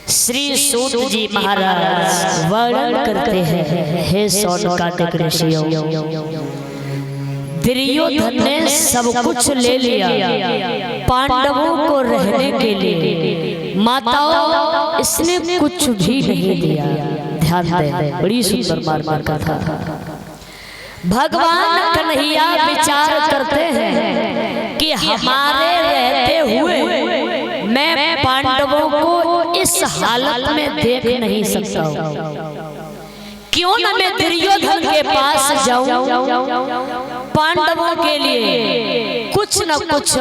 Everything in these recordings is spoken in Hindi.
श्री सूत जी महाराज वर्णन करते हैं, हे सौनकादिक ऋषियों, दुर्योधन ने सब कुछ ले लिया पांडवों को रहने के लिए, माताओं इसने कुछ भी नहीं दिया। ध्यान दें, बड़ी सुंदर मार्ग का था। भगवान कन्हैया विचार करते हैं कि हमारे रहते हुए मैं पांडवों को इस हालत में देख नहीं सकता हूँ, क्यों न मैं दुर्योधन के पास जाऊं, पांडवों के लिए कुछ न कुछ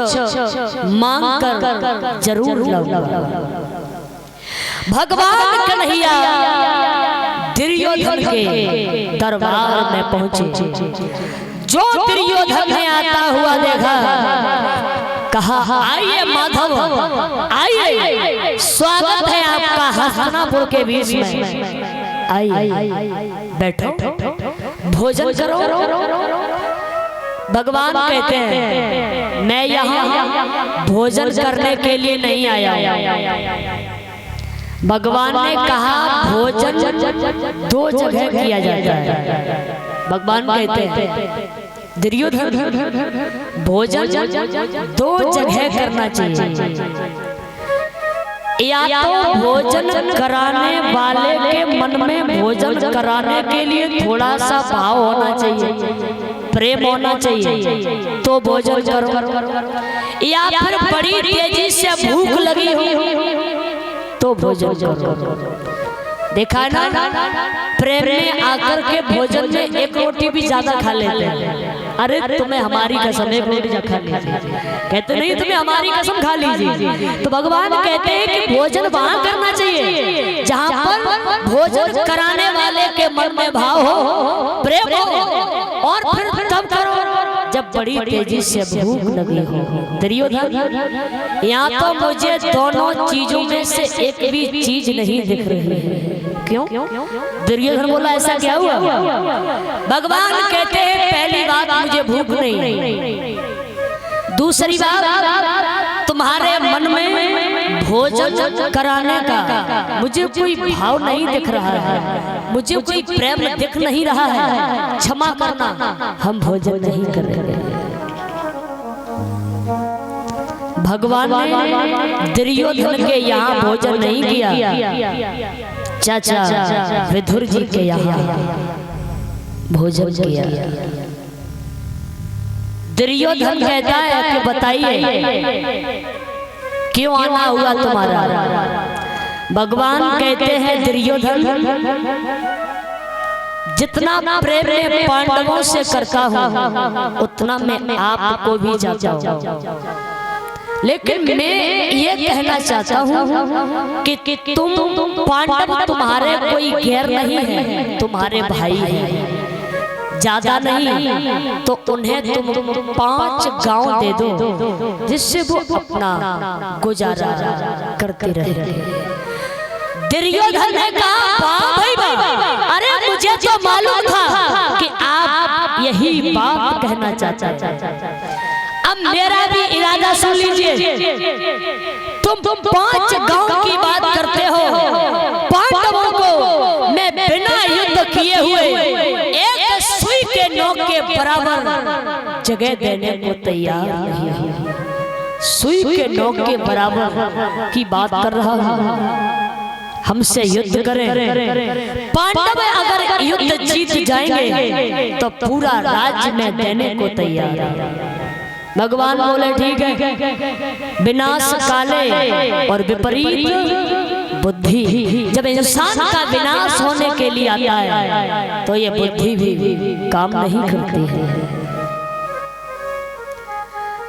मांग कर जरूर लाऊंगा। भगवान कन्हैया दुर्योधन के दरबार में पहुंचे। जो दुर्योधन ने आता हुआ देखा, कहा आइए माधव, आइए, स्वागत है आपका हस्तिनापुर के बीच में, आइए बैठो, भोजन करो। भगवान कहते हैं मैं यहाँ भोजन करने के लिए नहीं आया। भगवान ने कहा भोजन दो जगह किया जाता है। भगवान कहते हैं दुर्योधन भोजन दो जगह करना चाहिए, या तो भोजन कराने वाले के मन में भोजन कराने के लिए थोड़ा सा भाव होना चाहिए, प्रेम होना चाहिए तो भोजन करो, या फिर बड़ी तेजी से भूख लगी हो तो भोजन करो। देखा ना, प्रेम में आकर के भोजन में एक रोटी भी ज्यादा खा लेते हैं। अरे तुम्हें हमारी कसम एक रोटी खा लीजिए, कहते नहीं तुम्हें हमारी कसम खा लीजिए। तो भगवान कहते हैं कि भोजन वहां करना चाहिए जहां पर भोजन कराने वाले के मन में भाव हो, प्रेम हो, और फिर तब करो जब बड़ी तेजी से भूख लगी हो। दुर्योधन यहाँ तो मुझे दोनों चीजों में से एक भी चीज नहीं दिख रही है, क्यों? दुर्योधन बोला ऐसा क्या हुआ? भगवान कहते हैं पहली बात मुझे भूख नहीं, दूसरी बात तुम्हारे मन में भोजन कराने का मुझे कोई भाव नहीं दिख रहा है, मुझे कोई प्रेम दिख नहीं रहा है, क्षमा करना हम भोजन नहीं कर रहे। भगवान ने दुर्योधन के यहाँ भोजन नहीं किया, चाचा विदुर जी के यहाँ भोजन किया। दुर्योधन कहता है कि बताइए क्यों आना हुआ तुम्हारा? भगवान कहते हैं दुर्योधन जितना प्रेम में पांडवों से करता हूँ उतना मैं आपको भी चाहता हूँ, लेकिन मैं ये कहना चाहता हूँ कि तुम पांडव तुम्हारे कोई गैर नहीं है, तुम्हारे भाई हैं, ज्यादा नहीं तो उन्हें तुम 5 गांव दे दो जिससे वो अपना गुजारा करते रहे। दुर्योधन ने कहा भाई अरे मुझे तो मालूम था कि आप यही बात कहना चाहते हैं, अब मेरा भी इरादा सुन लीजिए। तुम 5 गांव की बात करते हो, पांडवों को मैं बिना युद्ध किए हुए एक सुई के नोक के बराबर जगह देने को तैयार नहीं है। सुई के नोक के बराबर की बात कर रहा हूं, हमसे युद्ध करें, पांडव अगर युद्ध जीत जाएंगे तो पूरा राज्य में देने को तैयार है। भगवान बोले ठीक है, विनाश काले और विपरीत बुद्धि, जब इंसान का विनाश होने के लिए आता है तो ये बुद्धि भी काम नहीं करती है।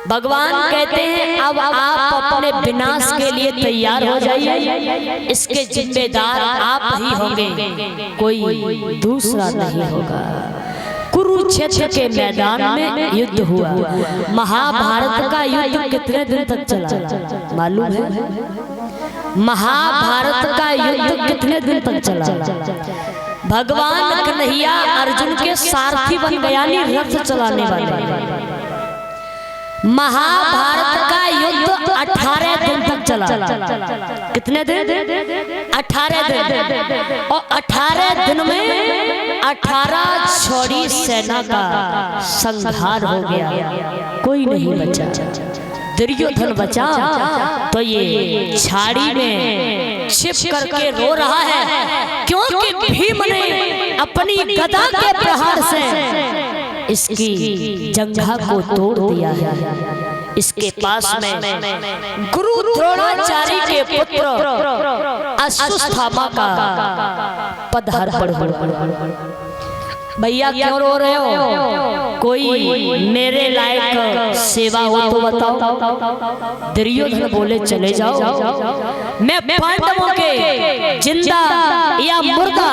भगवान कहते हैं अब आप अपने विनाश के लिए तैयार हो जाइए, इसके जिम्मेदार आप ही होंगे, कोई दूसरा नहीं होगा। कुरुक्षेत्र के मैदान में युद्ध हुआ। महाभारत का युद्ध कितने दिन तक चला मालूम है? महाभारत का युद्ध कितने दिन तक चला? भगवान कन्हैया अर्जुन के सारथी बन गया, नहीं रथ चलाने वाले। महाभारत का युद्ध 18 दिन तक चला। कितने दिन? 18 दिन, और 18 दिन में 18 छोड़ी सेना का संहार हो गया, कोई नहीं बचा। दुर्योधन बचा तो ये झाड़ी में छिप करके रो रहा है, क्योंकि भीम ने अपनी गदा के प्रहार से इसकी जंघा को तोड़ दिया है। इसके पास में गुरु द्रोणाचार्य के पुत्र अश्वत्थामा का पदार्पण। भैया क्यों रो रहे हो? कोई मेरे लायक सेवा हो तो बताओ। दुर्योधन बोले चले जाओ, मैं पांडवों के जिंदा या मुर्दा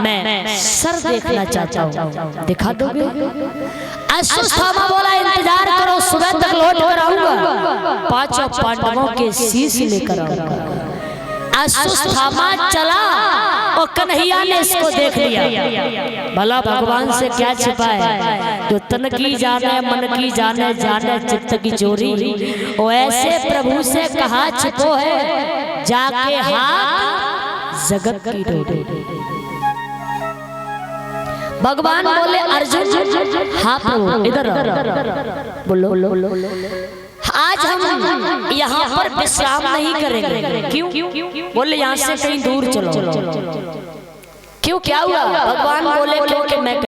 मैं सर देखना चाहता हूँ, दिखा दोगे? अश्वत्थामा बोला इंतजार करो, सुबह तक लौट कर आऊंगा, 5 पांडवों के शीश लेकर आऊंगा। अश्वत्थामा चला और कन्हैया ने इसको देख लिया। भला भगवान से क्या छिपा है? जो तन की जाने मन की जाने, जाने चित्त की चोरी, और ऐसे प्रभु से कहा छिपो है, जाके हाथ जगत की डोरी। भगवान बोले अर्जुन हाँ प्रभु इधर बोलो। आज हम यहाँ पर विश्राम नहीं करेंगे। क्यों? बोले यहाँ से कहीं दूर चलो। क्यों, क्या हुआ? भगवान बोले क्योंकि मैं